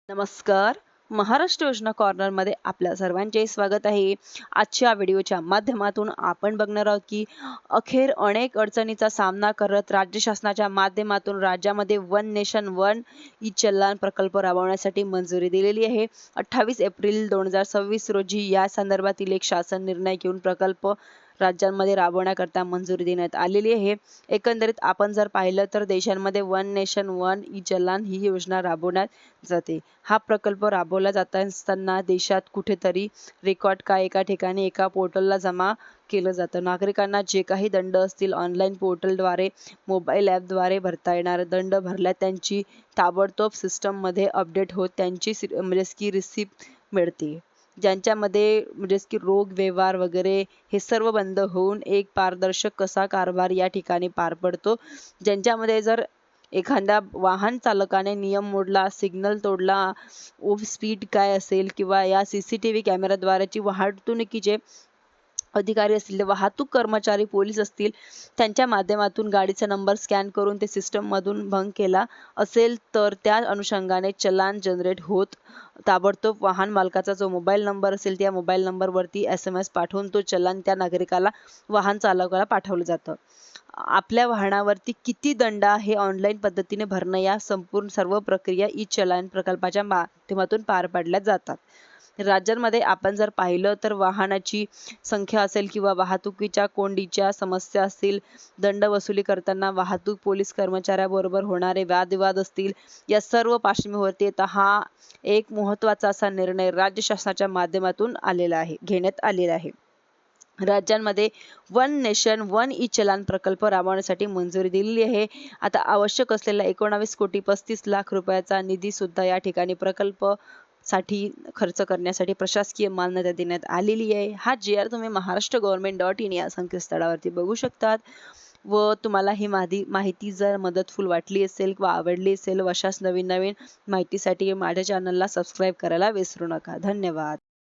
नमस्कार. महाराष्ट्र योजना कॉर्नरमध्ये आपल्या सर्वांचे स्वागत आहे. आजच्या व्हिडिओच्या माध्यमातून आपण बघणार आहोत की अखेर अनेक अडचणींचा सामना करत राज्य शासनाच्या माध्यमातून राज्यामध्ये वन नेशन वन ई चलन प्रकल्प राबवण्यासाठी मंजुरी दिलेली आहे. 28 एप्रिल 2026 रोजी या संदर्भातील एक शासन निर्णय घेऊन प्रकल्प राज्यांमध्ये राबवण्याकरता मंजुरी देण्यात आलेली आहे. एकंदरीत आपण जर पाहिलं तर देशांमध्ये वन नेशन वन ई चलन ही योजना राबवण्यात जाते. हा प्रकल्प राबवला जात असताना देशात कुठेतरी रेकॉर्ड काय एका ठिकाणी एका पोर्टलला जमा केलं जातं. नागरिकांना जे काही दंड असतील ऑनलाईन पोर्टलद्वारे मोबाईल ॲपद्वारे भरता येणारे दंड भरल्या त्यांची ताबडतोब सिस्टममध्ये अपडेट होत त्यांची म्हणजे की रिसिप्ट मिळते. ज्यांच्यामध्ये म्हणजे की रोख व्यवहार वगैरे हे सर्व बंद होऊन एक पारदर्शक कसा कारभार या ठिकाणी पार पडतो. ज्यांच्यामध्ये जर एखाद्या वाहन चालकाने नियम मोडला, सिग्नल तोडला, ओव्हर स्पीड काय असेल किंवा या CCTV कॅमेराद्वारेची वाहतुकीचे अधिकारी असतील, वाहतूक कर्मचारी, पोलीस असतील, त्यांच्या माध्यमातून गाडीचा नंबर स्कॅन करून ते सिस्टममधून भंग केला असेल तर त्या अनुषंगाने चलान जनरेट होत ताबडतोब वाहन मालकाचा जो मोबाईल नंबर असेल त्या मोबाईल नंबरवरती SMS पाठवून तो चलान त्या नागरिकाला वाहन चालकाला पाठवलं जातं. आपल्या वाहनावरती किती दंड आहे ऑनलाईन पद्धतीने भरणं या संपूर्ण सर्व प्रक्रिया ई चलन प्रकल्पाच्या माध्यमातून पार पाडल्या जातात. राज्यांमध्ये आपण जर पाहिलं तर वाहनाची संख्या असेल किंवा वाहतुकीच्या कोंडीच्या समस्या असतील, दंड वसुली करताना वाहतूक पोलीस कर्मचाऱ्याबरोबर होणारे वादविवाद असतील, या सर्व पार्श्वभूमीवरती हा एक महत्त्वाचा असा निर्णय राज्य शासनाच्या माध्यमातून घेण्यात आलेला आहे. राज्यांमध्ये वन नेशन वन ई चलन प्रकल्प राबवण्यासाठी मंजुरी दिलेली आहे. आता आवश्यक असलेला 19,35,00,000 रुपयाचा निधी सुद्धा या ठिकाणी प्रकल्प साठी खर्च करण्यासाठी प्रशासकीय मान्यता देण्यात आलेली आहे. हा GR तुम्ही maharashtragovernment.in या संकेतस्थळावरती बघू शकतात. व तुम्हाला ही माहिती जर मदतफूल वाटली असेल किंवा आवडली असेल, अशाच नवीन माहितीसाठी माझ्या चॅनलला सबस्क्राईब करायला विसरू नका. धन्यवाद.